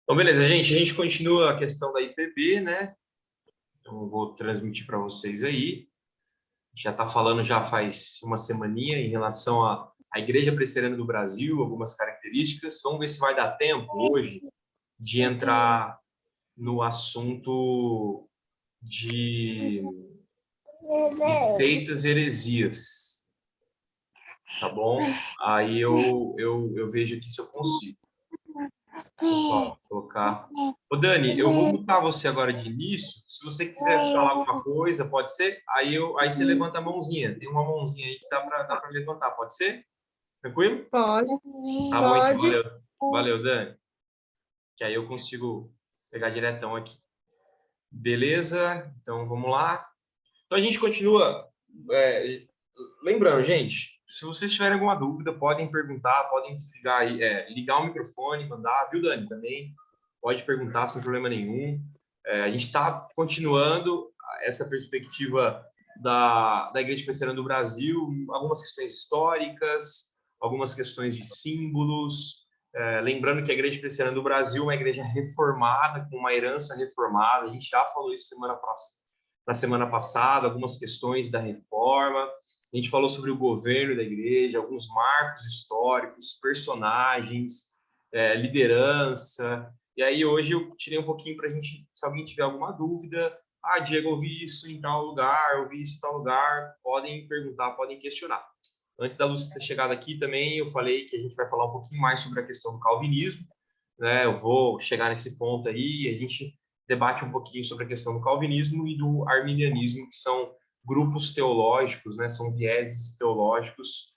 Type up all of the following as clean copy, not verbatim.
Então, beleza, gente. A gente continua a questão da IPB, né? Então, eu vou transmitir para vocês aí. Já está falando já faz uma semaninha em relação à Igreja Presbiteriana do Brasil, algumas características. Vamos ver se vai dar tempo hoje de entrar no assunto de seitas e heresias, tá bom? Aí eu vejo aqui se eu consigo. Pessoal, colocar. Ô, Dani, eu vou botar você agora de início. Se você quiser falar alguma coisa, pode ser? Aí você levanta a mãozinha. Tem uma mãozinha aí que dá para levantar, pode ser? Tranquilo? Pode, Tá bom, então, pode. valeu. Valeu, Dani. Que aí eu consigo pegar diretão aqui. Beleza? Então, vamos lá. Então, a gente continua. Lembrando, gente, se vocês tiverem alguma dúvida, podem perguntar, podem desligar aí, ligar o microfone, mandar, viu, Dani? Também pode perguntar sem problema nenhum. A gente está continuando essa perspectiva da Igreja Presbiteriana do Brasil, algumas questões históricas, algumas questões de símbolos. Lembrando que a Igreja Presbiteriana do Brasil é uma igreja reformada, com uma herança reformada. A gente já falou isso na semana passada, algumas questões da reforma. A gente falou sobre o governo da igreja, alguns marcos históricos, personagens, liderança. E aí hoje eu tirei um pouquinho para a gente, se alguém tiver alguma dúvida, Diego, eu vi isso em tal lugar, eu vi isso em tal lugar, podem perguntar, podem questionar. Antes da Lúcia ter chegado aqui também, eu falei que a gente vai falar um pouquinho mais sobre a questão do calvinismo, né? Eu vou chegar nesse ponto aí e a gente debate um pouquinho sobre a questão do calvinismo e do arminianismo, que são grupos teológicos, né? São vieses teológicos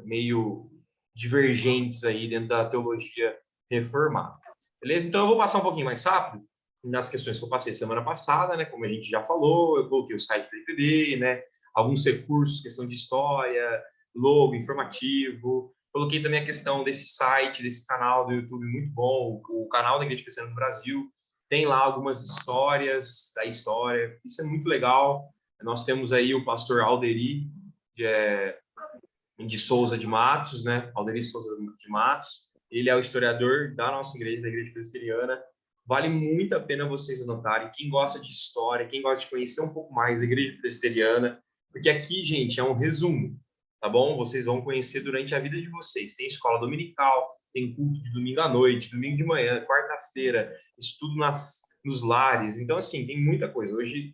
meio divergentes aí dentro da teologia reformada. Beleza? Então eu vou passar um pouquinho mais rápido nas questões que eu passei semana passada, né? Como a gente já falou, eu coloquei o site da IPB, né? Alguns recursos, questão de história, logo, informativo. Coloquei também a questão desse site, desse canal do YouTube muito bom, o canal da Igreja Presbiteriana do Brasil. Tem lá algumas histórias da história. Isso é muito legal. Nós temos aí o pastor Alderi de Souza de Matos, né? Alderi Souza de Matos. Ele é o historiador da nossa igreja, da Igreja Presbiteriana. Vale muito a pena vocês anotarem. Quem gosta de história, quem gosta de conhecer um pouco mais da Igreja Presbiteriana, porque aqui, gente, é um resumo, tá bom? Vocês vão conhecer durante a vida de vocês. Tem escola dominical, tem culto de domingo à noite, domingo de manhã, quarta-feira, estudo nos lares. Então, assim, tem muita coisa. Hoje,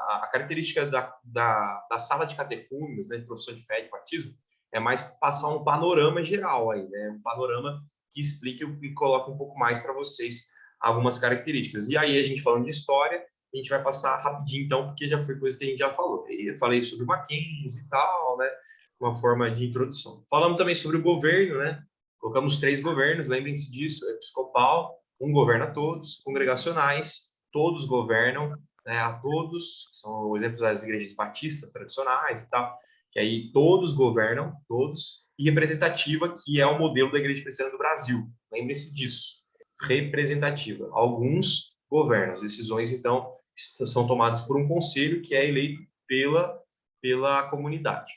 a característica da sala de catecúmenos, né, de profissão de fé, de batismo, é mais passar um panorama geral aí, né? Um panorama que explique e coloque um pouco mais para vocês algumas características. E aí, a gente falando de história, a gente vai passar rapidinho, então, porque já foi coisa que a gente já falou. Eu falei sobre o Mackenzie e tal, né? Uma forma de introdução. Falamos também sobre o governo, né? Colocamos 3 governos, lembrem-se disso: episcopal, um governa todos, congregacionais, todos governam, né? A todos, são exemplos das igrejas batistas tradicionais e tal, que aí todos governam, todos, e representativa, que é o modelo da Igreja Presbiteriana do Brasil. Lembrem-se disso. Representativa. Alguns governam. As decisões, então, são tomadas por um conselho que é eleito pela comunidade.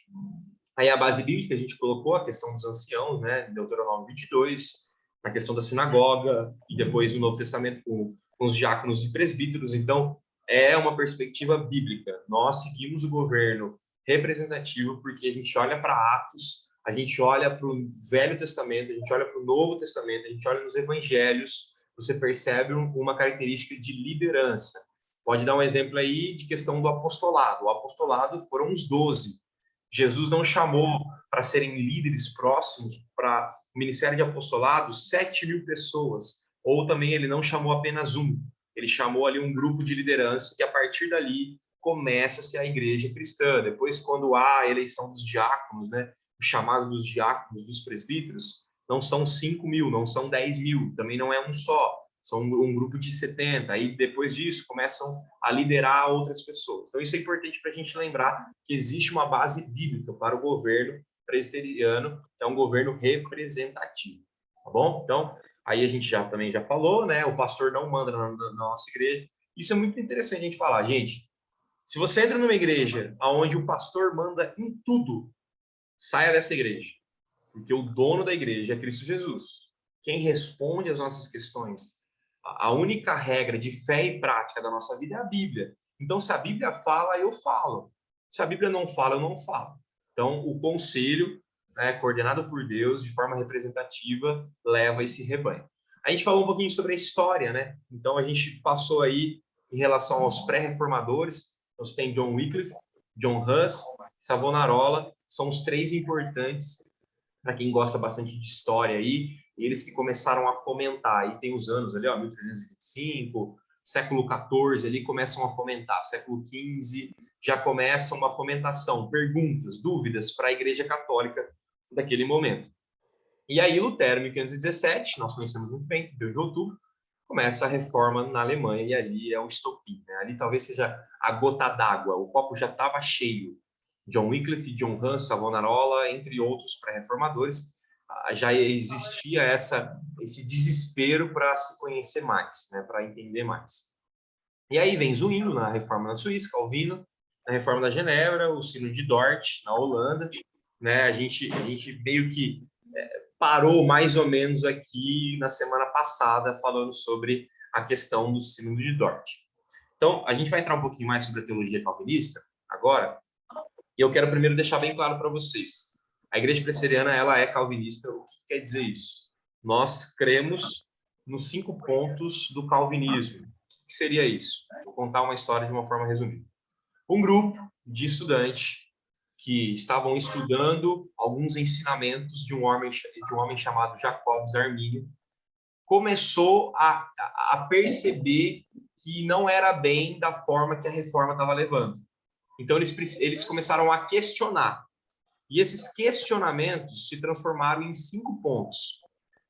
Aí a base bíblica, a gente colocou a questão dos anciãos, né, em Deuteronômio 22, a questão da sinagoga, e depois no Novo Testamento com os diáconos e presbíteros. Então, é uma perspectiva bíblica. Nós seguimos o governo representativo porque a gente olha para Atos, a gente olha para o Velho Testamento, a gente olha para o Novo Testamento, a gente olha nos Evangelhos, você percebe uma característica de liderança. Pode dar um exemplo aí de questão do apostolado. O apostolado foram os 12. Jesus não chamou para serem líderes próximos para o ministério de apostolado 7.000 pessoas, ou também ele não chamou apenas um, ele chamou ali um grupo de liderança que a partir dali começa-se a igreja cristã. Depois, quando há a eleição dos diáconos, né, o chamado dos diáconos, dos presbíteros, não são 5.000, não são 10.000, também não é um só, são um grupo de 70. Aí, depois disso, começam a liderar outras pessoas. Então, isso é importante para a gente lembrar que existe uma base bíblica para o governo presbiteriano, que é um governo representativo, tá bom? Então, aí a gente também já falou, né? O pastor não manda na nossa igreja. Isso é muito interessante a gente falar, gente. Se você entra numa igreja onde o pastor manda em tudo, saia dessa igreja, porque o dono da igreja é Cristo Jesus. quem responde às nossas questões, a única regra de fé e prática da nossa vida é a Bíblia. Então, se a Bíblia fala, eu falo. Se a Bíblia não fala, eu não falo. Então, o conselho, né, coordenado por Deus, de forma representativa, leva esse rebanho. A gente falou um pouquinho sobre a história, né? Então, a gente passou aí em relação aos pré-reformadores. Você tem John Wycliffe, John Huss, Savonarola, são os três importantes para quem gosta bastante de história aí, eles que começaram a fomentar, aí tem os anos ali, ó, 1325, século XIV ali começam a fomentar, século XV já começa uma fomentação, perguntas, dúvidas para a Igreja Católica daquele momento. E aí Lutero, em 1517, nós conhecemos muito bem, 31 de outubro, começa a reforma na Alemanha e ali é o estopim, né? Ali talvez seja a gota d'água, o copo já estava cheio. John Wycliffe, John Huss, Savonarola, entre outros pré-reformadores, já existia esse desespero para se conhecer mais, né? Para entender mais. E aí vem Zwinglio na reforma da Suíça, Calvino na reforma da Genebra, o Sino de Dort na Holanda, né? A gente meio que parou mais ou menos aqui na semana passada falando sobre a questão do Sínodo de Dort. Então, a gente vai entrar um pouquinho mais sobre a teologia calvinista agora, e eu quero primeiro deixar bem claro para vocês. A Igreja Presbiteriana, ela é calvinista. O que quer dizer isso? Nós cremos nos 5 pontos do calvinismo. O que seria isso? Vou contar uma história de uma forma resumida. Um grupo de estudantes que estavam estudando alguns ensinamentos de um homem chamado Jacobus Armínio, começou a perceber que não era bem da forma que a reforma estava levando. Então, eles começaram a questionar. E esses questionamentos se transformaram em 5 pontos,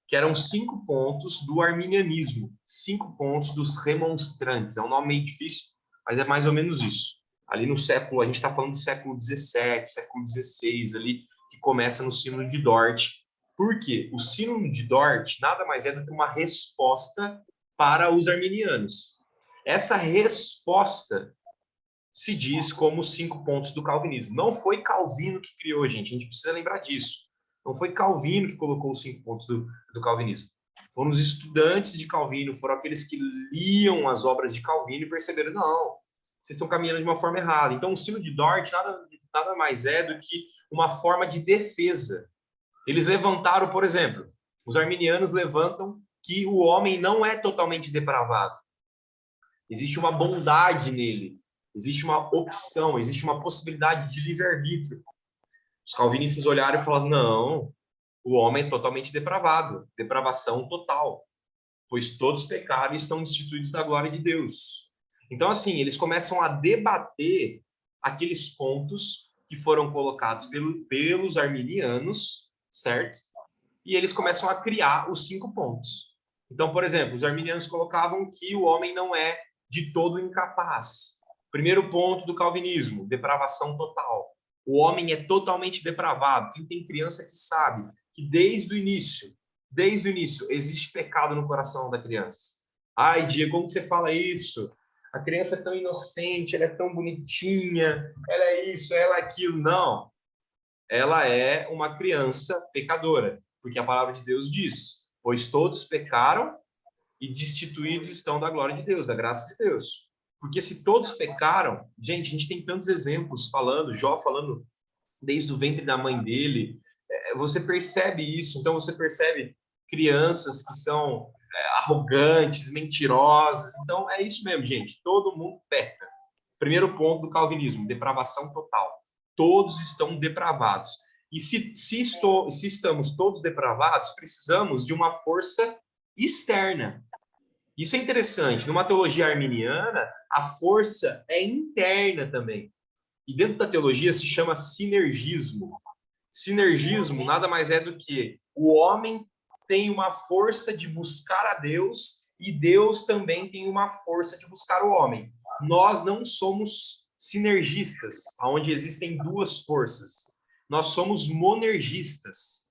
que eram 5 pontos do arminianismo, 5 pontos dos remonstrantes. É um nome meio difícil, mas é mais ou menos isso. Ali no século, a gente está falando do século XVII, século XVI, ali, que começa no Sínodo de Dort. Por quê? O Sínodo de Dort nada mais é do que uma resposta para os arminianos. Essa resposta se diz como os 5 pontos do calvinismo. Não foi Calvino que criou, gente, a gente precisa lembrar disso. Não foi Calvino que colocou os 5 pontos do calvinismo. Foram os estudantes de Calvino, foram aqueles que liam as obras de Calvino e perceberam, não, vocês estão caminhando de uma forma errada. Então, o Sínodo de Dort nada mais é do que uma forma de defesa. Eles levantaram, por exemplo, os arminianos levantam que o homem não é totalmente depravado. Existe uma bondade nele, existe uma opção, existe uma possibilidade de livre-arbítrio. Os calvinistas olharam e falaram, não, o homem é totalmente depravado, depravação total, pois todos pecaram e estão destituídos da glória de Deus. Então, assim, eles começam a debater aqueles pontos que foram colocados pelos arminianos, certo? E eles começam a criar os 5 pontos. Então, por exemplo, os arminianos colocavam que o homem não é de todo incapaz. Primeiro ponto do calvinismo, depravação total. O homem é totalmente depravado. Quem tem criança que sabe que desde o início, existe pecado no coração da criança. Ai, Diego, como que você fala isso? A criança é tão inocente, ela é tão bonitinha, ela é isso, ela é aquilo. Não, ela é uma criança pecadora, porque a palavra de Deus diz, pois todos pecaram e destituídos estão da glória de Deus, da graça de Deus. Porque se todos pecaram, gente, a gente tem tantos exemplos falando, Jó falando desde o ventre da mãe dele, você percebe isso, então você percebe crianças que são arrogantes, mentirosas, então é isso mesmo, gente, todo mundo peca. Primeiro ponto do calvinismo, depravação total. Todos estão depravados. E se estamos todos depravados, precisamos de uma força externa. Isso é interessante. Numa teologia arminiana, a força é interna também. E dentro da teologia se chama sinergismo. Sinergismo nada mais é do que o homem tem uma força de buscar a Deus e Deus também tem uma força de buscar o homem. Nós não somos sinergistas, onde existem 2 forças. Nós somos monergistas.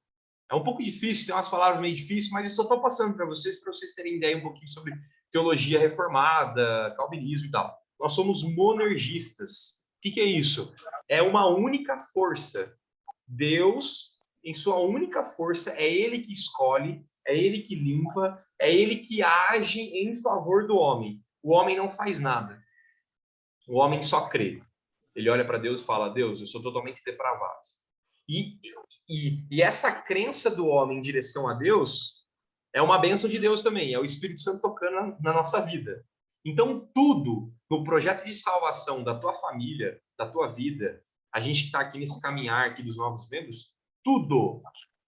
É um pouco difícil, tem umas palavras meio difíceis, mas eu só estou passando para vocês terem ideia um pouquinho sobre teologia reformada, calvinismo e tal. Nós somos monergistas. O que é isso? É uma única força. Deus, em sua única força, é Ele que escolhe é ele que limpa, é ele que age em favor do homem. O homem não faz nada. O homem só crê. Ele olha para Deus e fala: Deus, eu sou totalmente depravado. E essa crença do homem em direção a Deus é uma bênção de Deus também, é o Espírito Santo tocando na nossa vida. Então, tudo no projeto de salvação da tua família, da tua vida, a gente que está aqui nesse caminhar aqui dos novos membros, tudo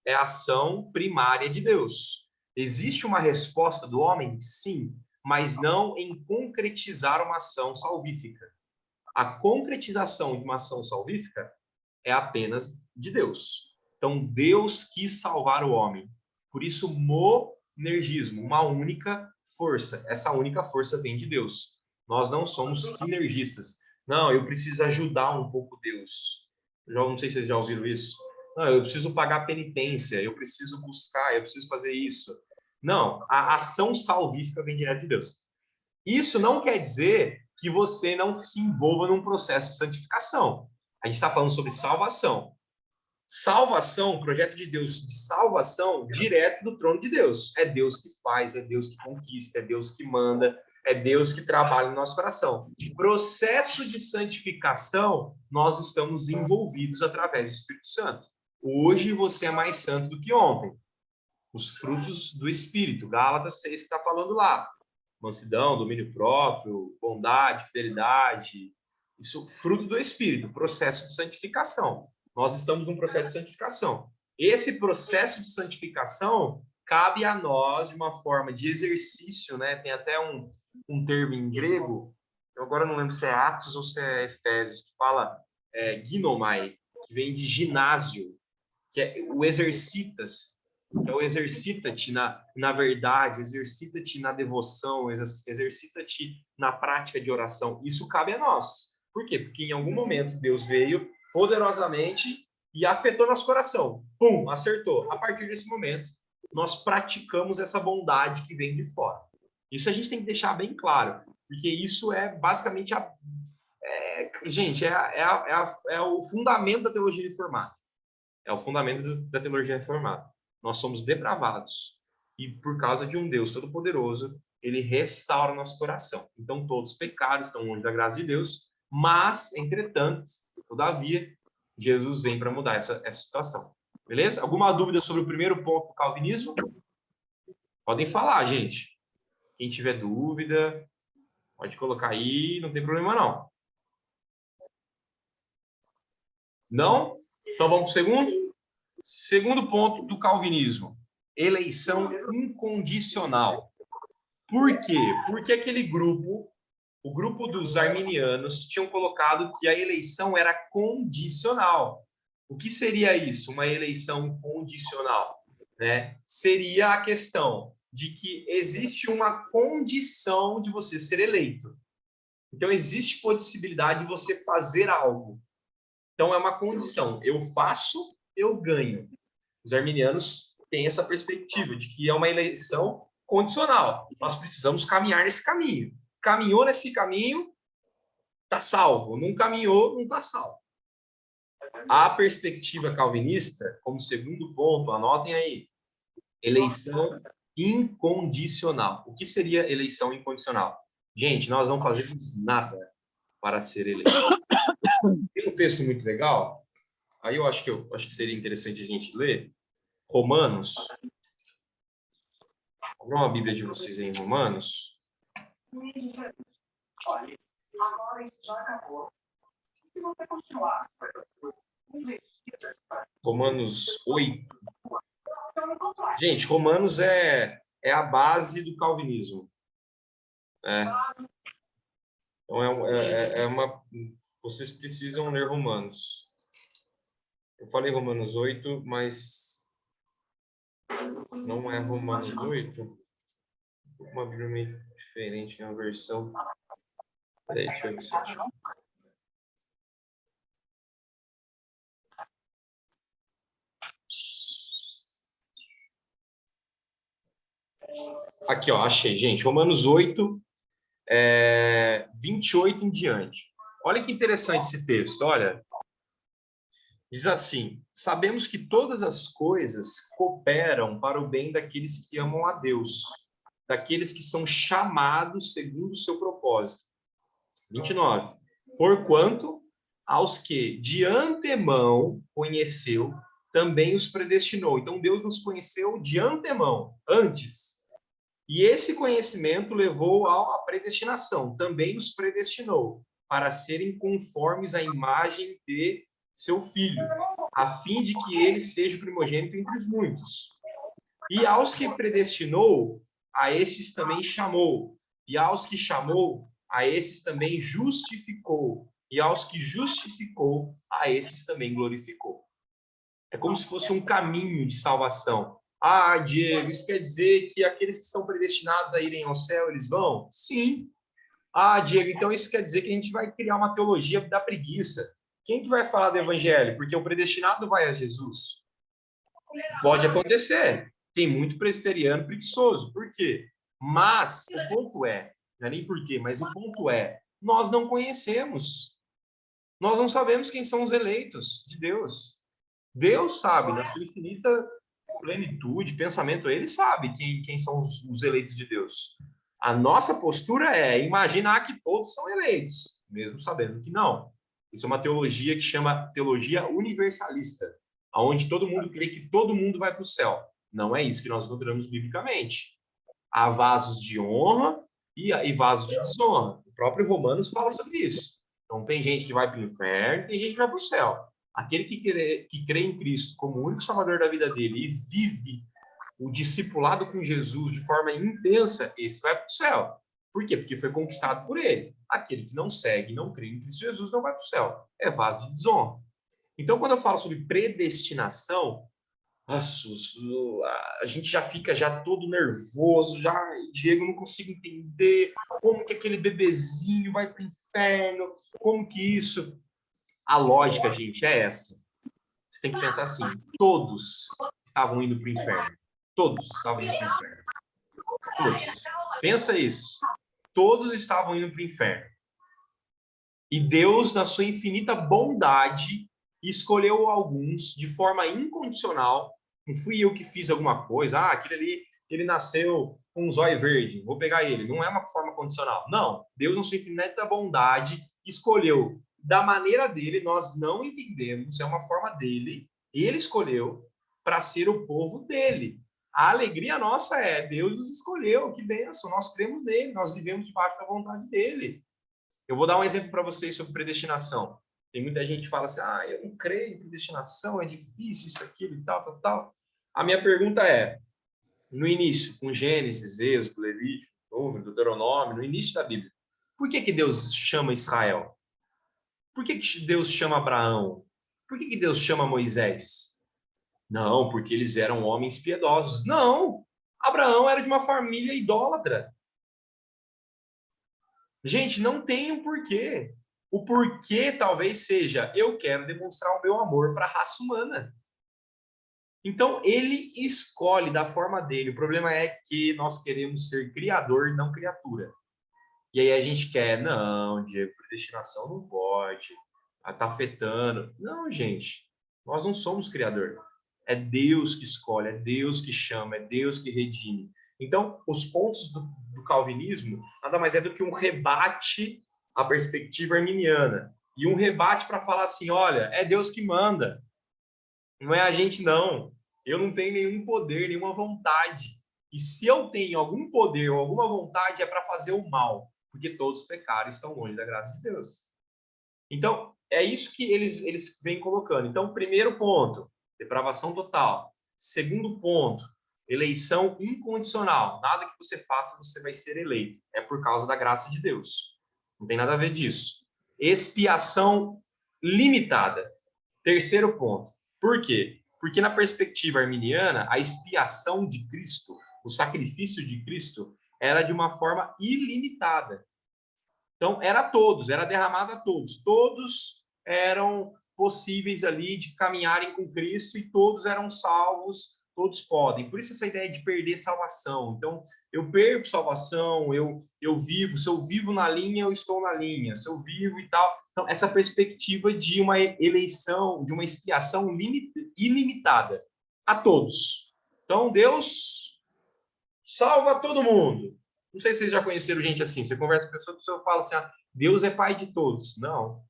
é ação primária de Deus. Existe uma resposta do homem? Sim, mas não em concretizar uma ação salvífica. A concretização de uma ação salvífica é apenas de Deus. Então, Deus quis salvar o homem. Por isso, monergismo, uma única força. Essa única força vem de Deus. Nós não somos sinergistas. Não, eu preciso ajudar um pouco Deus. Não sei se vocês já ouviram isso. Não, eu preciso pagar penitência, eu preciso buscar, eu preciso fazer isso. Não, a ação salvífica vem direto de Deus. Isso não quer dizer que você não se envolva num processo de santificação. A gente está falando sobre salvação. Salvação, projeto de Deus de salvação direto do trono de Deus. É Deus que faz, é Deus que conquista, é Deus que manda, é Deus que trabalha no nosso coração. Processo de santificação, nós estamos envolvidos através do Espírito Santo. Hoje você é mais santo do que ontem. Os frutos do Espírito, Gálatas 6 que está falando lá. Mansidão, domínio próprio, bondade, fidelidade. Isso, fruto do Espírito, processo de santificação. Nós estamos num processo de santificação. Esse processo de santificação cabe a nós de uma forma de exercício, né? Tem até um termo em grego, eu agora não lembro se é Atos ou se é Efésios, que fala ginomai, que vem de ginásio, que é o exercitas, que é o exercita-te na verdade, exercita-te na devoção, exercita-te na prática de oração. Isso cabe a nós. Por quê? Porque em algum momento Deus veio poderosamente e afetou nosso coração. Pum, acertou. A partir desse momento, nós praticamos essa bondade que vem de fora. Isso a gente tem que deixar bem claro, porque isso é basicamente é o fundamento da teologia reformada. É o fundamento da teologia reformada. Nós somos depravados e por causa de um Deus todo-poderoso, ele restaura o nosso coração. Então todos os pecados estão longe da graça de Deus, mas, entretanto, todavia, Jesus vem para mudar essa situação. Beleza? Alguma dúvida sobre o primeiro ponto do calvinismo? Podem falar, gente. Quem tiver dúvida, pode colocar aí, não tem problema não. Não? Então vamos para o segundo? Segundo ponto do calvinismo, eleição incondicional. Por quê? Porque aquele grupo, o grupo dos arminianos, tinham colocado que a eleição era condicional. O que seria isso, uma eleição condicional? Né? Seria a questão de que existe uma condição de você ser eleito. Então, existe possibilidade de você fazer algo. Então, é uma condição. Eu faço, eu ganho. Os arminianos têm essa perspectiva de que é uma eleição condicional. Nós precisamos caminhar nesse caminho. Caminhou nesse caminho, está salvo. Não caminhou, não está salvo. A perspectiva calvinista, como segundo ponto, anotem aí, eleição incondicional. O que seria eleição incondicional? Gente, nós não fazemos nada para ser eleitos. Tem um texto muito legal, aí eu acho que seria interessante a gente ler, Romanos. Vou abrir uma Bíblia de vocês aí em Romanos. Olha, agora isso já acabou. Se você continuar, Romanos 8. Gente, Romanos é a base do calvinismo. Então, vocês precisam ler Romanos. Eu falei Romanos 8, mas não é Romanos 8. Uma Bíblia meio diferente, é uma versão. Peraí, deixa eu ver se eu acho. Aqui, ó, achei, gente. Romanos 8, 28 em diante. Olha que interessante esse texto, olha. Diz assim: sabemos que todas as coisas cooperam para o bem daqueles que amam a Deus, daqueles que são chamados segundo o seu propósito. 29. Porquanto aos que de antemão conheceu, também os predestinou. Então Deus nos conheceu de antemão, antes. E esse conhecimento levou à predestinação. Também os predestinou para serem conformes à imagem de seu filho, a fim de que ele seja o primogênito entre os muitos. E aos que predestinou, a esses também chamou. E aos que chamou, a esses também justificou. E aos que justificou, a esses também glorificou. É como se fosse um caminho de salvação. Ah, Diego, isso quer dizer que aqueles que são predestinados a irem ao céu, eles vão? Sim. Ah, Diego, então isso quer dizer que a gente vai criar uma teologia da preguiça. Quem que vai falar do evangelho? Porque o predestinado vai a Jesus. Pode acontecer. Tem muito presbiteriano preguiçoso. Por quê? Mas o ponto é, não é nem por quê, mas o ponto é, nós não conhecemos. Nós não sabemos quem são os eleitos de Deus. Deus sabe, na sua infinita plenitude, pensamento, ele sabe quem são os eleitos de Deus. A nossa postura é imaginar que todos são eleitos, mesmo sabendo que não. Isso é uma teologia que chama teologia universalista, onde todo mundo crê que todo mundo vai para o céu. Não é isso que nós encontramos biblicamente. Há vasos de honra e vasos de desonra. O próprio Romanos fala sobre isso. Então, tem gente que vai para o inferno, tem gente que vai para o céu. Aquele que crê em Cristo como o único salvador da vida dele e vive o discipulado com Jesus de forma intensa, esse vai para o céu. Por quê? Porque foi conquistado por ele. Aquele que não segue, não crê em Cristo Jesus, não vai para o céu. É vaso de desonra. Então, quando eu falo sobre predestinação, nossa, a gente já fica já todo nervoso, já, Diego, não consigo entender como que aquele bebezinho vai para o inferno, como que isso... A lógica, gente, é essa. Você tem que pensar assim, todos estavam indo para o inferno. Todos estavam indo para o inferno. Todos. Pensa isso. Todos estavam indo para o inferno. E Deus, na sua infinita bondade, escolheu alguns de forma incondicional. Não fui eu que fiz alguma coisa. Ah, aquele ali, ele nasceu com um zóio verde, vou pegar ele. Não é uma forma condicional. Não. Deus, na sua infinita bondade, escolheu da maneira dele, nós não entendemos, é uma forma dele, ele escolheu para ser o povo dele. A alegria nossa é, Deus nos escolheu, que bênção, nós cremos nele, nós vivemos debaixo da vontade dele. Eu vou dar um exemplo para vocês sobre predestinação. Tem muita gente que fala assim, ah, eu não creio em predestinação, é difícil isso, aquilo e tal, tal, tal. A minha pergunta é, no início, com Gênesis, Êxodo, Levítico, Número, Deuteronômio, no início da Bíblia, por que Deus chama Israel? Por que Deus chama Abraão? Por que Deus chama Moisés? Não, porque eles eram homens piedosos. Não, Abraão era de uma família idólatra. Gente, não tem um porquê. O porquê talvez seja, eu quero demonstrar o meu amor para a raça humana. Então, ele escolhe da forma dele. O problema é que nós queremos ser criador, não criatura. E aí a gente quer, não, Diego, predestinação não pode. Está afetando. Não, gente, nós não somos criador. É Deus que escolhe, é Deus que chama, é Deus que redime. Então, os pontos do calvinismo nada mais é do que um rebate à perspectiva arminiana. E um rebate para falar assim, olha, é Deus que manda. Não é a gente, não. Eu não tenho nenhum poder, nenhuma vontade. E se eu tenho algum poder ou alguma vontade, é para fazer o mal. Porque todos pecaram e estão longe da graça de Deus. Então, é isso que eles vêm colocando. Então, primeiro ponto, depravação total. Segundo ponto, eleição incondicional. Nada que você faça, você vai ser eleito. É por causa da graça de Deus. Não tem nada a ver disso. Expiação limitada. Terceiro ponto. Por quê? Porque na perspectiva arminiana, a expiação de Cristo, o sacrifício de Cristo, era de uma forma ilimitada. Então, era derramado a todos. Todos eram possíveis ali de caminharem com Cristo e todos eram salvos todos podem. Por isso essa ideia de perder salvação. Então, eu perco salvação, eu vivo, se eu vivo na linha, eu estou na linha, se eu vivo e tal. Então, essa perspectiva de uma eleição, de uma expiação ilimitada a todos. Então, Deus salva todo mundo. Não sei se vocês já conheceram gente assim. Você conversa com a pessoa fala assim, Deus é pai de todos. Não,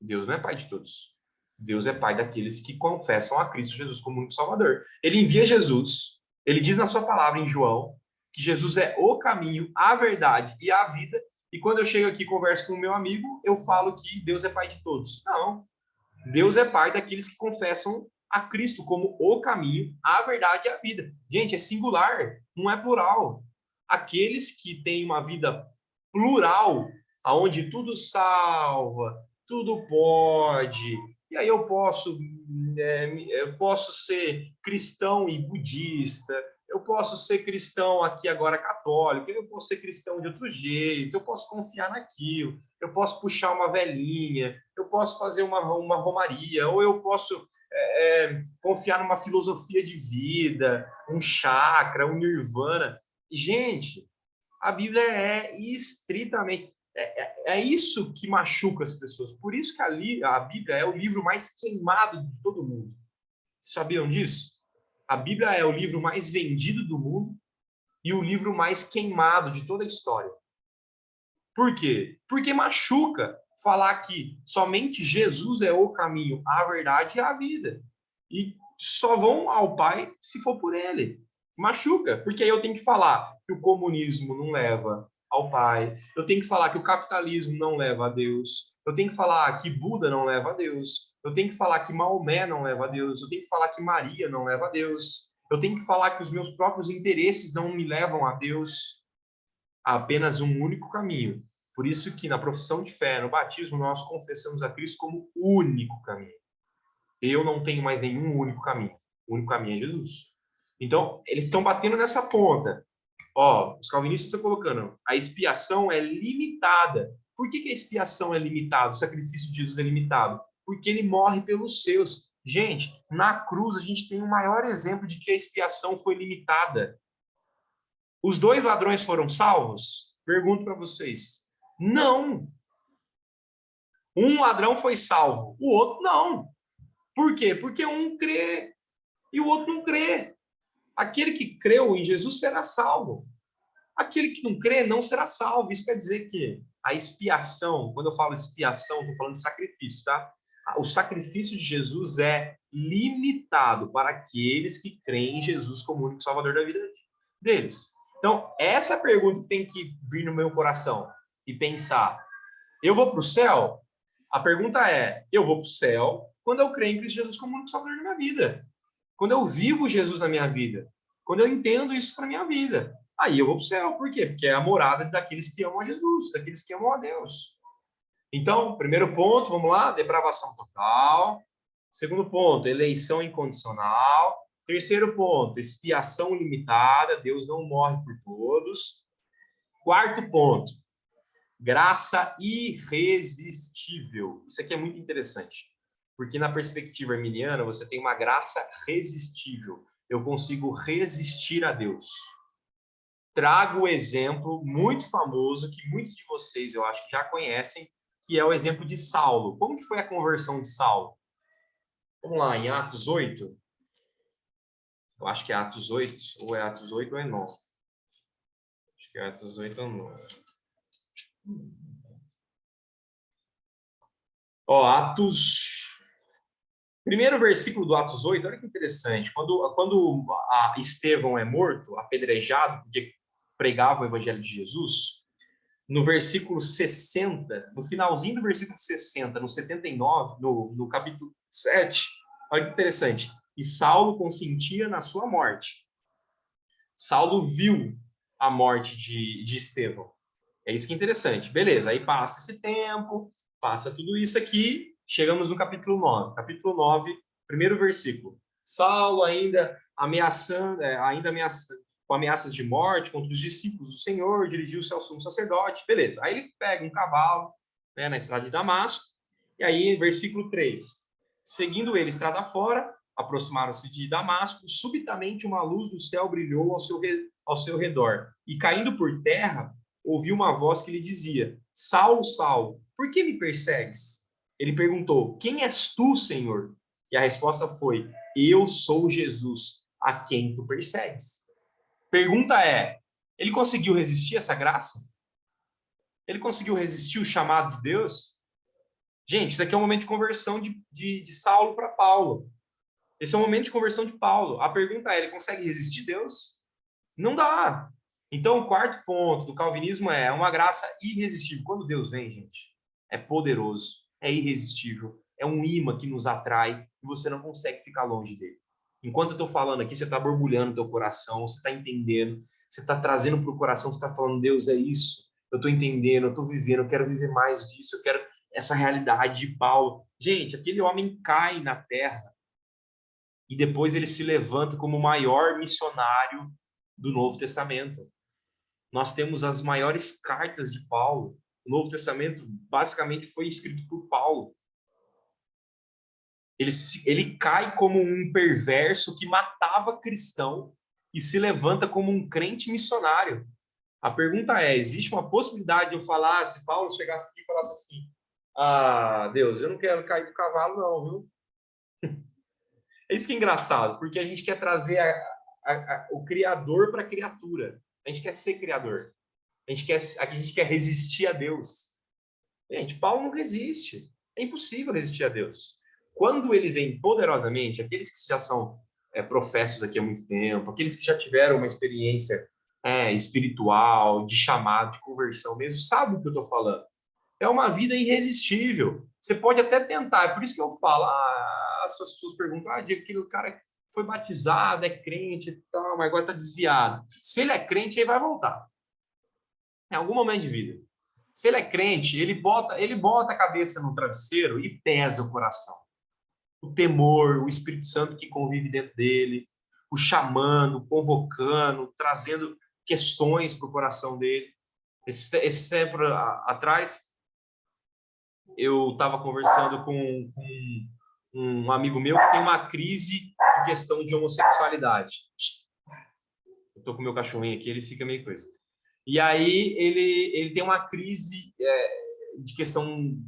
Deus não é pai de todos. Deus é pai daqueles que confessam a Cristo Jesus como único Salvador. Ele envia Jesus, ele diz na sua palavra em João, que Jesus é o caminho, a verdade e a vida. E quando eu chego aqui e converso com o meu amigo, eu falo que Deus é pai de todos. Não, Deus é pai daqueles que confessam a Cristo como o caminho, a verdade e a vida. Gente, é singular, não é plural. Aqueles que têm uma vida plural, aonde tudo salva, tudo pode, e aí eu posso ser cristão e budista, eu posso ser cristão aqui agora católico, eu posso ser cristão de outro jeito, eu posso confiar naquilo, eu posso puxar uma velhinha, eu posso fazer uma romaria, ou eu posso confiar numa filosofia de vida, um chakra, um nirvana. Gente, a Bíblia é estritamente... É isso que machuca as pessoas. Por isso que a Bíblia é o livro mais queimado de todo mundo. Sabiam disso? A Bíblia é o livro mais vendido do mundo e o livro mais queimado de toda a história. Por quê? Porque machuca falar que somente Jesus é o caminho, a verdade e a vida. E só vão ao Pai se for por ele. Machuca, porque aí eu tenho que falar que o comunismo não leva ao Pai, eu tenho que falar que o capitalismo não leva a Deus, eu tenho que falar que Buda não leva a Deus, eu tenho que falar que Maomé não leva a Deus, eu tenho que falar que Maria não leva a Deus, eu tenho que falar que os meus próprios interesses não me levam a Deus. Há apenas um único caminho. Por isso que na profissão de fé, no batismo, nós confessamos a Cristo como único caminho. Eu não tenho mais nenhum único caminho. O único caminho é Jesus. Então, eles estão batendo nessa ponta. Ó, os calvinistas estão colocando, a expiação é limitada. Por que a expiação é limitada? O sacrifício de Jesus é limitado? Porque ele morre pelos seus. Gente, na cruz a gente tem o maior exemplo de que a expiação foi limitada. Os 2 ladrões foram salvos? Pergunto para vocês. Não. Um ladrão foi salvo, o outro não. Por quê? Porque um crê e o outro não crê. Aquele que creu em Jesus será salvo. Aquele que não crê não será salvo. Isso quer dizer que a expiação, quando eu falo expiação, estou falando de sacrifício, tá? O sacrifício de Jesus é limitado para aqueles que creem em Jesus como único salvador da vida deles. Então, essa pergunta tem que vir no meu coração e pensar, eu vou para o céu? A pergunta é, eu vou para o céu quando eu creio em Cristo Jesus como único salvador da minha vida. Quando eu vivo Jesus na minha vida. Quando eu entendo isso para a minha vida. Aí eu vou para o céu. Por quê? Porque é a morada daqueles que amam a Jesus, daqueles que amam a Deus. Então, primeiro ponto, vamos lá, depravação total. Segundo ponto, eleição incondicional. Terceiro ponto, expiação limitada, Deus não morre por todos. Quarto ponto, graça irresistível. Isso aqui é muito interessante, porque na perspectiva arminiana você tem uma graça resistível. Eu consigo resistir a Deus. Trago o exemplo muito famoso que muitos de vocês, eu acho que já conhecem, que é o exemplo de Saulo. Como que foi a conversão de Saulo? Vamos lá, em Atos 8. Eu acho que é Atos 8, ou é Atos 8 ou é 9. Acho que é Atos 8 ou 9. Ó, Atos... Primeiro versículo do Atos 8, olha que interessante. Quando Estevão é morto, apedrejado, porque pregava o evangelho de Jesus, no versículo 60, no finalzinho do versículo 60, no 79, no capítulo 7, olha que interessante. E Saulo consentia na sua morte. Saulo viu a morte de Estevão. É isso que é interessante. Beleza, aí passa esse tempo, passa tudo isso aqui, chegamos no capítulo 9. Capítulo 9, primeiro versículo. Saulo ainda com ameaças de morte contra os discípulos do Senhor, dirigiu-se ao sumo sacerdote. Beleza, aí ele pega um cavalo, né, na estrada de Damasco, e aí, versículo 3. Seguindo ele estrada fora, aproximaram-se de Damasco, subitamente uma luz do céu brilhou ao seu redor, e caindo por terra, ouviu uma voz que lhe dizia: Saulo, Saulo, por que me persegues? Ele perguntou: Quem és tu, Senhor? E a resposta foi: Eu sou Jesus, a quem tu persegues. Pergunta é: ele conseguiu resistir a essa graça? Ele conseguiu resistir o chamado de Deus? Gente, isso aqui é um momento de conversão de Saulo para Paulo. Esse é um momento de conversão de Paulo. A pergunta é: ele consegue resistir Deus? Não dá. Então, o quarto ponto do calvinismo é uma graça irresistível. Quando Deus vem, gente, é poderoso, é irresistível, é um imã que nos atrai e você não consegue ficar longe dele. Enquanto eu estou falando aqui, você está borbulhando o teu coração, você está entendendo, você está trazendo para o coração, você está falando: Deus, é isso, eu estou entendendo, eu estou vivendo, eu quero viver mais disso, eu quero essa realidade de Paulo. Gente, aquele homem cai na terra e depois ele se levanta como o maior missionário do Novo Testamento. Nós temos as maiores cartas de Paulo. O Novo Testamento basicamente foi escrito por Paulo. Ele cai como um perverso que matava cristão e se levanta como um crente missionário. A pergunta é: existe uma possibilidade de eu falar, se Paulo chegasse aqui e falasse assim: Ah, Deus, eu não quero cair do cavalo não, viu? É isso que é engraçado, porque a gente quer trazer o Criador para a criatura. A gente quer ser Criador. A gente quer resistir a Deus. Gente, Paulo não resiste. É impossível resistir a Deus. Quando ele vem poderosamente, aqueles que já são professos aqui há muito tempo, aqueles que já tiveram uma experiência espiritual, de chamado, de conversão mesmo, sabem o que eu estou falando. É uma vida irresistível. Você pode até tentar, é por isso que eu falo, as pessoas perguntam, Diego, aquele cara foi batizado, é crente e tal, mas agora está desviado. Se ele é crente, ele vai voltar. Em algum momento de vida. Se ele é crente, ele bota a cabeça no travesseiro e pesa o coração. O temor, o Espírito Santo que convive dentro dele, o chamando, convocando, trazendo questões para o coração dele. Esse tempo atrás, eu estava conversando com um amigo meu que tem uma crise de questão de homossexualidade. Eu estou com o meu cachorrinho aqui, ele fica meio coisa. E aí ele tem uma crise de questão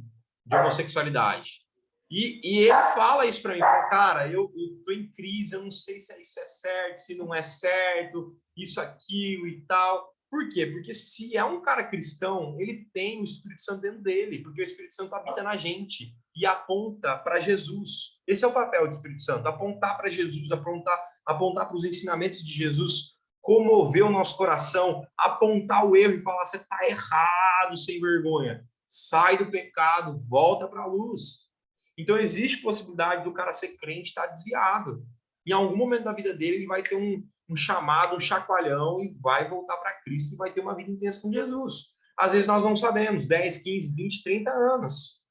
de homossexualidade. E ele fala isso para mim, fala: cara, eu tô em crise, eu não sei se isso é certo, se não é certo, isso, aquilo e tal. Por quê? Porque se é um cara cristão, ele tem o Espírito Santo dentro dele, porque o Espírito Santo habita na gente e aponta para Jesus. Esse é o papel do Espírito Santo, apontar para Jesus, apontar para os ensinamentos de Jesus, comover o nosso coração, apontar o erro e falar: você está errado, sem vergonha. Sai do pecado, volta para a luz. Então, existe possibilidade do cara ser crente e estar desviado. Em algum momento da vida dele, ele vai ter um chamado, um chacoalhão e vai voltar para Cristo e vai ter uma vida intensa com Jesus. Às vezes nós não sabemos, 10, 15, 20, 30 anos.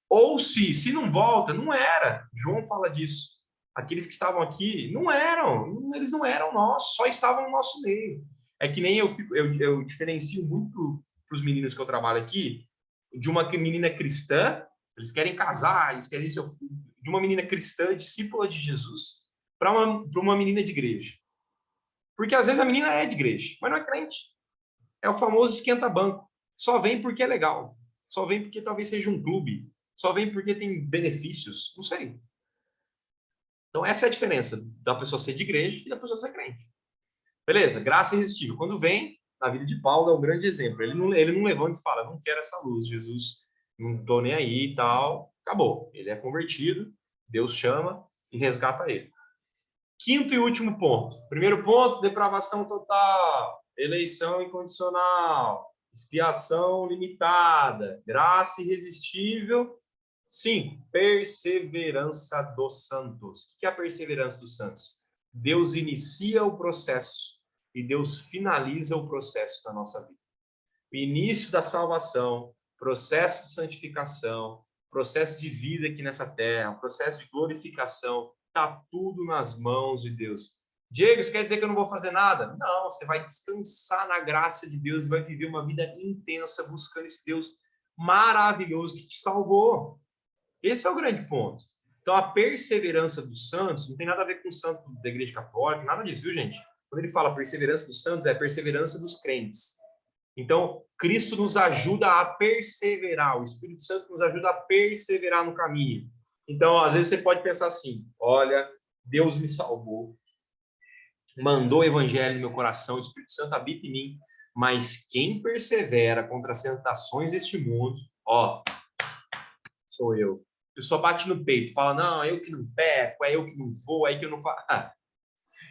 Ou se não volta, não era. João fala disso. Aqueles que estavam aqui não eram, eles não eram nossos, só estavam no nosso meio. É que nem eu diferencio muito para os meninos que eu trabalho aqui, de uma menina cristã, eles querem casar, eles querem ser filho, de uma menina cristã, discípula de Jesus, para uma menina de igreja. Porque às vezes a menina é de igreja, mas não é crente. É o famoso esquenta-banco. Só vem porque é legal. Só vem porque talvez seja um clube. Só vem porque tem benefícios. Não sei. Então, essa é a diferença da pessoa ser de igreja e da pessoa ser crente. Beleza? Graça irresistível. Quando vem, na vida de Paulo é um grande exemplo. Ele não levanta e fala: não quero essa luz, Jesus, não estou nem aí e tal. Acabou. Ele é convertido, Deus chama e resgata ele. Quinto e último ponto. Primeiro ponto, depravação total, eleição incondicional, expiação limitada, graça irresistível. 5, perseverança dos santos. O que é a perseverança dos santos? Deus inicia o processo e Deus finaliza o processo da nossa vida. O início da salvação, processo de santificação, processo de vida aqui nessa terra, processo de glorificação, está tudo nas mãos de Deus. Diego, isso quer dizer que eu não vou fazer nada? Não, você vai descansar na graça de Deus e vai viver uma vida intensa buscando esse Deus maravilhoso que te salvou. Esse é o grande ponto. Então, a perseverança dos santos não tem nada a ver com o santo da Igreja Católica, nada disso, viu, gente? Quando ele fala perseverança dos santos, é a perseverança dos crentes. Então, Cristo nos ajuda a perseverar, o Espírito Santo nos ajuda a perseverar no caminho. Então, às vezes você pode pensar assim, olha, Deus me salvou, mandou o evangelho no meu coração, o Espírito Santo habita em mim, mas quem persevera contra as tentações deste mundo, ó, sou eu. A pessoa bate no peito, fala, não, eu que não peco, é eu que não vou, é eu que eu não faço.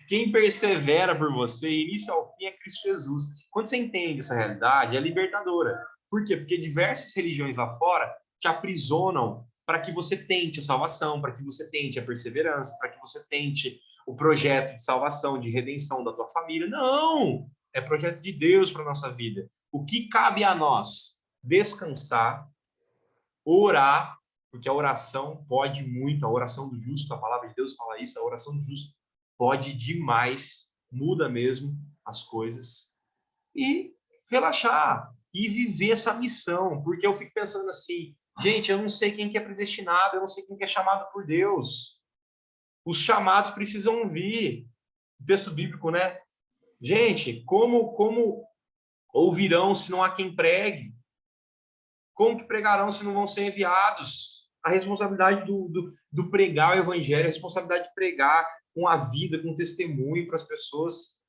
Quem persevera por você, início ao fim, é Cristo Jesus. Quando você entende essa realidade, é libertadora. Por quê? Porque diversas religiões lá fora te aprisionam para que você tente a salvação, para que você tente a perseverança, para que você tente o projeto de salvação, de redenção da tua família. Não! É projeto de Deus para a nossa vida. O que cabe a nós? Descansar, orar, porque a oração pode muito, a oração do justo, a palavra de Deus fala isso, a oração do justo pode demais, muda mesmo as coisas, e relaxar, e viver essa missão, porque eu fico pensando assim, gente, eu não sei quem que é predestinado, eu não sei quem que é chamado por Deus, os chamados precisam vir, o texto bíblico, né? Gente, como ouvirão se não há quem pregue? Como que pregarão se não vão ser enviados? A responsabilidade do pregar o evangelho, a responsabilidade de pregar com a vida, com testemunho para as pessoas.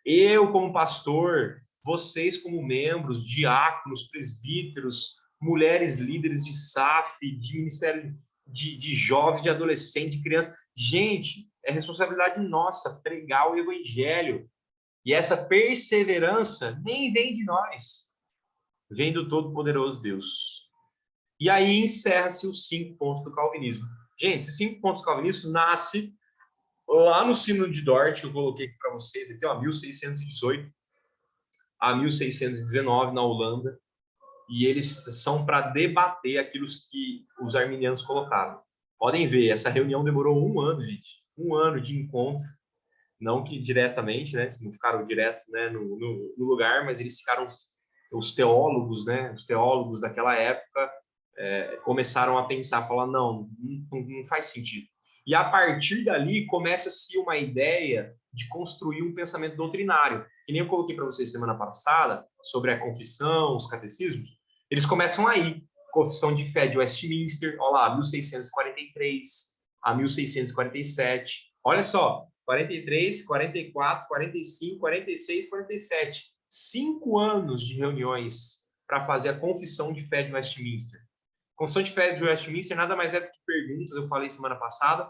Eu, como pastor, vocês, como membros, diáconos, presbíteros, mulheres líderes de SAF, de ministério de jovens, de adolescentes, de crianças. Gente, é responsabilidade nossa pregar o evangelho. E essa perseverança nem vem de nós, vem do Todo-Poderoso Deus. E aí encerra-se os 5 pontos do calvinismo. Gente, esses 5 pontos do calvinismo nasce lá no Sínodo de Dort, que eu coloquei aqui para vocês, aqui, ó, 1618 a 1619, na Holanda, e eles são para debater aquilo que os arminianos colocaram. Podem ver, essa reunião demorou 1 ano, gente. 1 ano de encontro, não que diretamente, né, não ficaram direto, né, no lugar, mas eles ficaram, os teólogos, né, os teólogos daquela época começaram a pensar, falar, não faz sentido. E a partir dali começa-se uma ideia de construir um pensamento doutrinário. Que nem eu coloquei para vocês semana passada, sobre a confissão, os catecismos, eles começam aí. Confissão de Fé de Westminster, olha lá, 1643 a 1647. Olha só, 43, 44, 45, 46, 47. 5 anos de reuniões para fazer a Confissão de Fé de Westminster. Confissão de Fé de Westminster nada mais é do que perguntas, eu falei semana passada,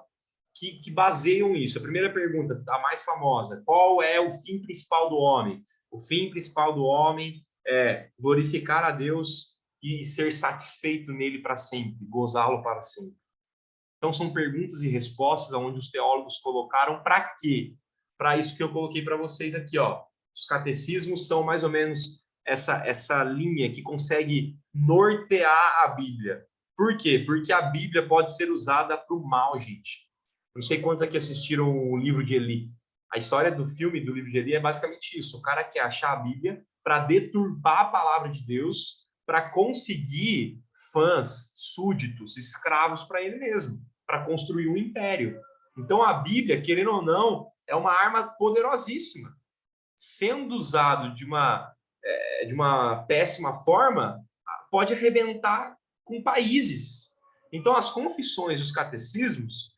que baseiam isso. A primeira pergunta, a mais famosa, qual é o fim principal do homem? O fim principal do homem é glorificar a Deus e ser satisfeito nele para sempre, gozá-lo para sempre. Então, são perguntas e respostas onde os teólogos colocaram para quê? Para isso que eu coloquei para vocês aqui, ó. Os catecismos são mais ou menos essa linha que consegue nortear a Bíblia. Por quê? Porque a Bíblia pode ser usada para o mal, gente. Não sei quantos aqui assistiram o livro de Eli. A história do filme do livro de Eli é basicamente isso. O cara quer achar a Bíblia para deturpar a palavra de Deus, para conseguir fãs, súditos, escravos para ele mesmo, para construir um império. Então a Bíblia, querendo ou não, é uma arma poderosíssima. Sendo usado de uma péssima forma, pode arrebentar com países. Então, as confissões, os catecismos,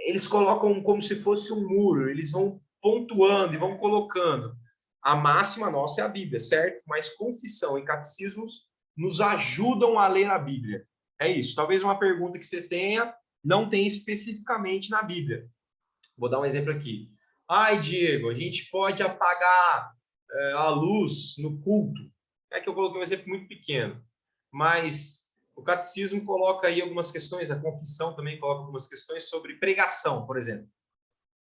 eles colocam como se fosse um muro, eles vão pontuando e vão colocando. A máxima nossa é a Bíblia, certo? Mas confissão e catecismos nos ajudam a ler a Bíblia. É isso. Talvez uma pergunta que você tenha, não tem especificamente na Bíblia. Vou dar um exemplo aqui. Ai, Diego, a gente pode apagar a luz no culto. É que eu coloquei um exemplo muito pequeno, mas o catecismo coloca aí algumas questões, a confissão também coloca algumas questões sobre pregação, por exemplo.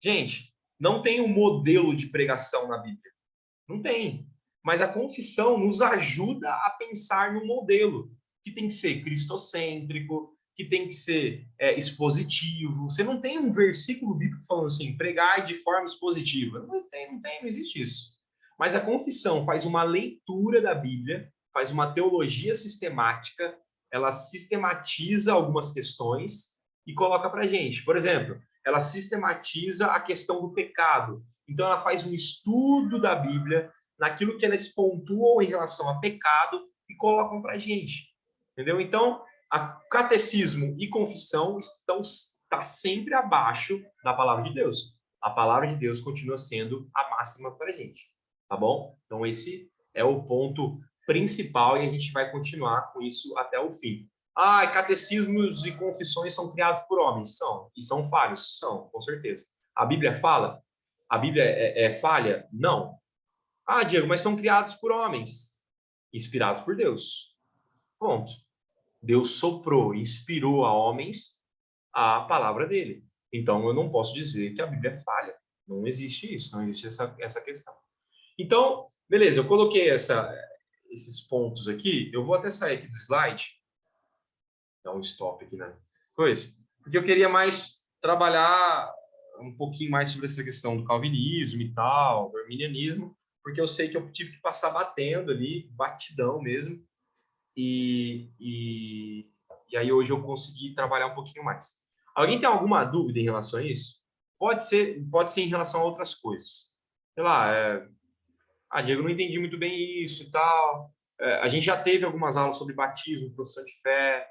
Gente, não tem um modelo de pregação na Bíblia. Não tem. Mas a confissão nos ajuda a pensar no modelo, que tem que ser cristocêntrico, que tem que ser expositivo. Você não tem um versículo bíblico falando assim, pregar de forma expositiva. Não existe isso. Mas a confissão faz uma leitura da Bíblia, faz uma teologia sistemática, ela sistematiza algumas questões e coloca para a gente. Por exemplo, ela sistematiza a questão do pecado. Então, ela faz um estudo da Bíblia naquilo que elas pontuam em relação a pecado e colocam para a gente. Entendeu? Então, catecismo e confissão tá sempre abaixo da palavra de Deus. A palavra de Deus continua sendo a máxima para a gente. Tá bom? Então, esse é o ponto principal e a gente vai continuar com isso até o fim. Catecismos e confissões são criados por homens. São. E são falhos? São, com certeza. A Bíblia fala? A Bíblia é falha? Não. Diego, mas são criados por homens, inspirados por Deus. Ponto. Deus soprou, inspirou a homens a palavra dele. Então, eu não posso dizer que a Bíblia é falha. Não existe isso, não existe essa questão. Então, beleza, eu coloquei esses pontos aqui. Eu vou até sair aqui do slide. Dar um stop aqui na coisa. Porque eu queria mais trabalhar um pouquinho mais sobre essa questão do calvinismo e tal, do arminianismo, porque eu sei que eu tive que passar batendo ali, batidão mesmo, e aí hoje eu consegui trabalhar um pouquinho mais. Alguém tem alguma dúvida em relação a isso? Pode ser em relação a outras coisas. Sei lá, Diego, não entendi muito bem isso e tal. A gente já teve algumas aulas sobre batismo, profissão de fé.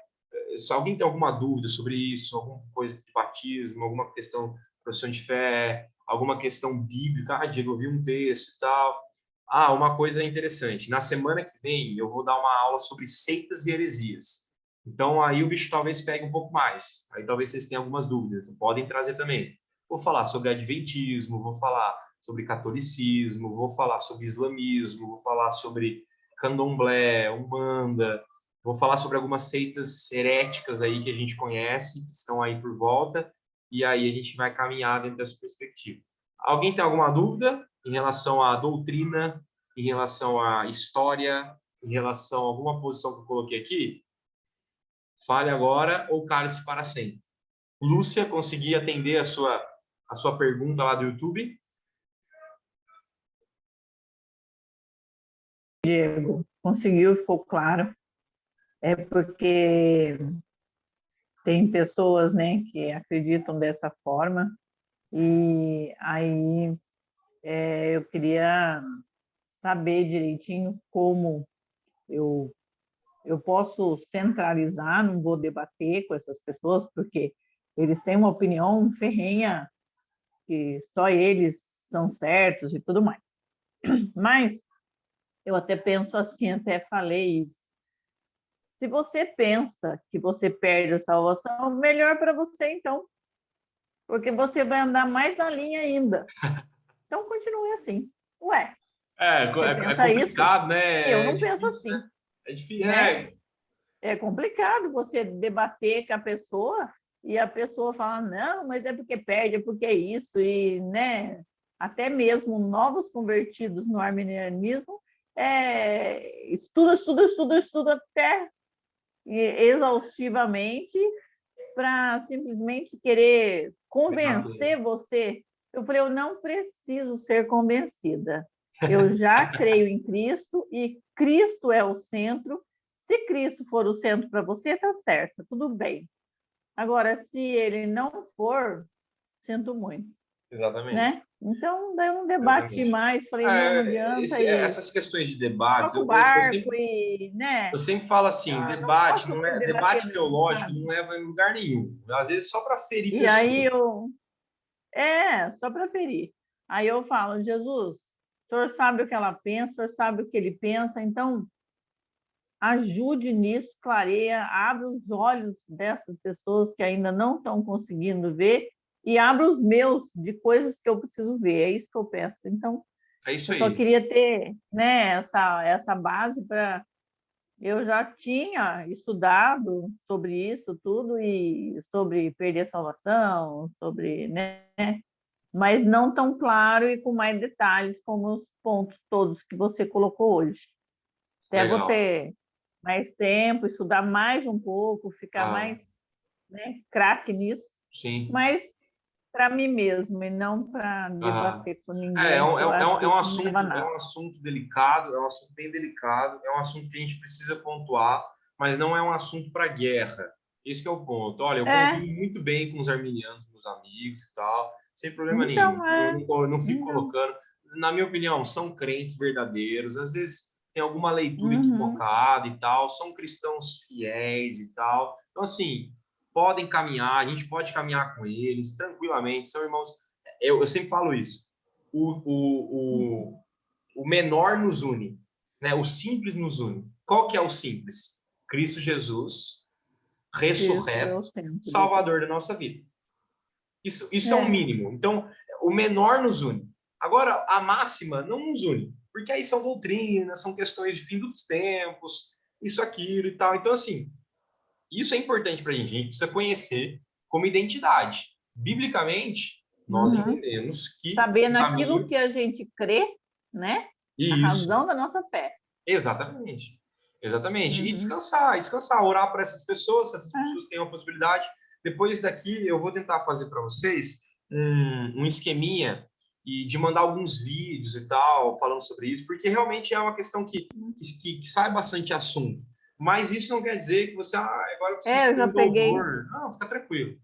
Se alguém tem alguma dúvida sobre isso, alguma coisa de batismo, alguma questão de profissão de fé, alguma questão bíblica, Diego, eu vi um texto e tal. Uma coisa interessante. Na semana que vem, eu vou dar uma aula sobre seitas e heresias. Então, aí o bicho talvez pegue um pouco mais. Aí talvez vocês tenham algumas dúvidas. Então, podem trazer também. Vou falar sobre adventismo, vou falar sobre catolicismo, vou falar sobre islamismo, vou falar sobre candomblé, umbanda, vou falar sobre algumas seitas heréticas aí que a gente conhece, que estão aí por volta, e aí a gente vai caminhar dentro dessa perspectiva. Alguém tem alguma dúvida em relação à doutrina, em relação à história, em relação a alguma posição que eu coloquei aqui? Fale agora ou cale-se para sempre. Lúcia, consegui atender a sua pergunta lá do YouTube? Diego, conseguiu, ficou claro. É porque tem pessoas, né, que acreditam dessa forma, e aí eu queria saber direitinho como eu posso centralizar, não vou debater com essas pessoas, porque eles têm uma opinião ferrenha, que só eles são certos e tudo mais. Mas eu até penso assim, até falei isso. Se você pensa que você perde a salvação, melhor para você, então. Porque você vai andar mais na linha ainda. Então, continue assim. Ué, você pensa complicado, isso? né? Eu não penso assim. Né? É difícil, né? É complicado você debater com a pessoa e a pessoa falar, não, mas é porque perde, é porque é isso. E, né, até mesmo novos convertidos no arminianismo estuda até exaustivamente para simplesmente querer convencer você. Eu falei, eu não preciso ser convencida. Eu já creio em Cristo e Cristo é o centro. Se Cristo for o centro para você, está certo, tudo bem. Agora, se ele não for, sinto muito. Exatamente. Né? Então, daí eu não debati mais, falei, não adianta. Essas questões de debates, toca o barco né? Eu sempre falo assim, debate não debate teológico sabe? não leva em lugar nenhum. Às vezes só para ferir e pessoas. Aí só para ferir. Aí eu falo, Jesus, o senhor sabe o que ela pensa, o senhor sabe o que ele pensa, então ajude nisso, clareia, abre os olhos dessas pessoas que ainda não estão conseguindo ver e abre os meus de coisas que eu preciso ver. É isso que eu peço. Então, eu só queria ter, né, essa base para... Eu já tinha estudado sobre isso tudo e sobre perder a salvação, sobre, né, mas não tão claro e com mais detalhes como os pontos todos que você colocou hoje. Até vou ter mais tempo, estudar mais um pouco, ficar mais, né, craque nisso. Sim. Mas para mim mesmo e não para debater com ninguém. É um assunto delicado, é um assunto bem delicado, é um assunto que a gente precisa pontuar, mas não é um assunto para guerra. Esse que é o ponto. Olha, eu É, convivo muito bem com os arminianos, meus amigos e tal, sem problema nenhum. então, Eu não fico então, colocando. Na minha opinião, são crentes verdadeiros. Às vezes tem alguma leitura uhum, equivocada e tal, são cristãos fiéis e tal. Então, assim, podem caminhar, a gente pode caminhar com eles tranquilamente, são irmãos. Eu sempre falo isso. O, o, o, o menor nos une, né? O simples nos une. Qual que é o simples? Cristo Jesus, isso é o ressurreto, centro. Salvador da nossa vida. Isso é o É, mínimo. Então, o menor nos une. Agora, a máxima não nos une, porque aí são doutrinas, são questões de fim dos tempos, isso, aquilo e tal. Então, assim, isso é importante para a gente. A gente precisa conhecer como identidade. Biblicamente, nós uhum. entendemos que Saber o naquilo caminho. que a gente crê, né? A Isso, razão da nossa fé. exatamente. Exatamente. E Uhum. descansar, descansar, orar por essas pessoas, se essas É, pessoas têm uma possibilidade. Depois daqui, eu vou tentar fazer para vocês um esqueminha e de mandar alguns vídeos e tal, falando sobre isso, porque realmente é uma questão que sai bastante assunto. Mas isso não quer dizer que você, agora eu preciso eu ser já um peguei, doutor. Não, fica tranquilo.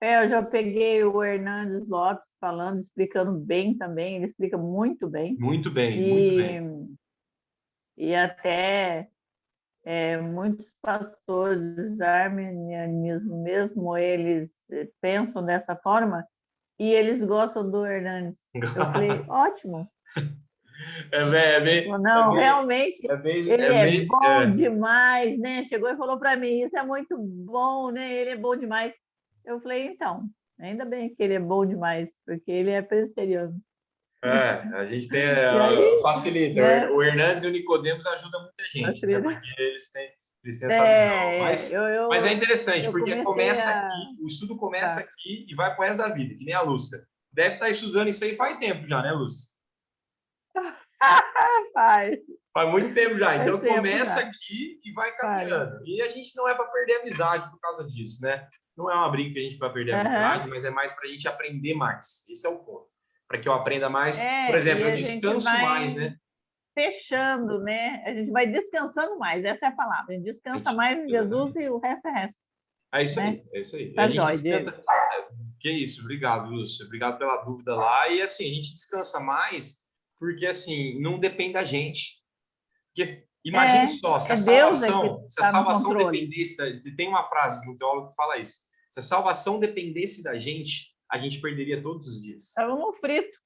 eu já peguei o Hernandes Lopes falando, explicando bem também, ele explica muito bem. Muito bem, muito E, bem. e até muitos pastores arminianismo mesmo, eles pensam dessa forma e eles gostam do Hernandes. Eu falei, ótimo. Ele falou, É não, bem, realmente, é bem, ele é é bem, bom é. demais, né? Chegou e falou para mim, isso é muito bom, né? Ele é bom demais. Eu falei, então, ainda bem que ele é bom demais, porque ele é presbiteriano. A gente tem, E aí, facilita. né? O Hernandes e o Nicodemos ajudam muita gente, né? Facilita. Porque eles têm essa visão. Eu, Mas é eu, interessante, eu porque comecei começa a. aqui, o estudo começa Tá. aqui e vai pro resto da vida, que nem a Lúcia. Deve estar estudando isso aí faz tempo já, né, Lúcia? Faz, Faz muito tempo já. faz Então tempo começa já. aqui e vai Faz. caminhando. E a gente não é para perder a amizade por causa disso, né? Não é uma briga que a gente vai perder a Aham. amizade, mas é mais para a gente aprender mais. Esse é o ponto. Para que eu aprenda mais. Por E exemplo, eu a gente descanso mais, vai né? fechando, né? A gente vai descansando mais, essa é a palavra. A gente descansa mais em Jesus Exatamente. e o resto é resto, É isso né? aí, é isso aí. E a Tá gente jóia, Diego. descansa. Que isso, obrigado, Lúcio. Obrigado pela dúvida lá. E assim, a gente descansa mais porque assim, não depende da gente. Porque imagine só, É Deus é que se a está no salvação controle. dependesse tem uma frase de um teólogo que fala isso. Se a salvação dependesse da gente, a gente perderia todos os dias. Estamos no frito.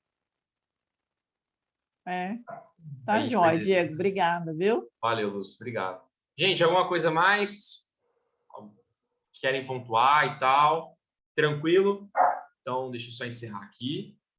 É. A Tá gente jóia, perderia todos Diego. os dias. Obrigada, viu? Valeu, Lúcio, obrigado. Gente, alguma coisa mais? Querem pontuar e tal? Tranquilo? Então, deixa eu só encerrar aqui.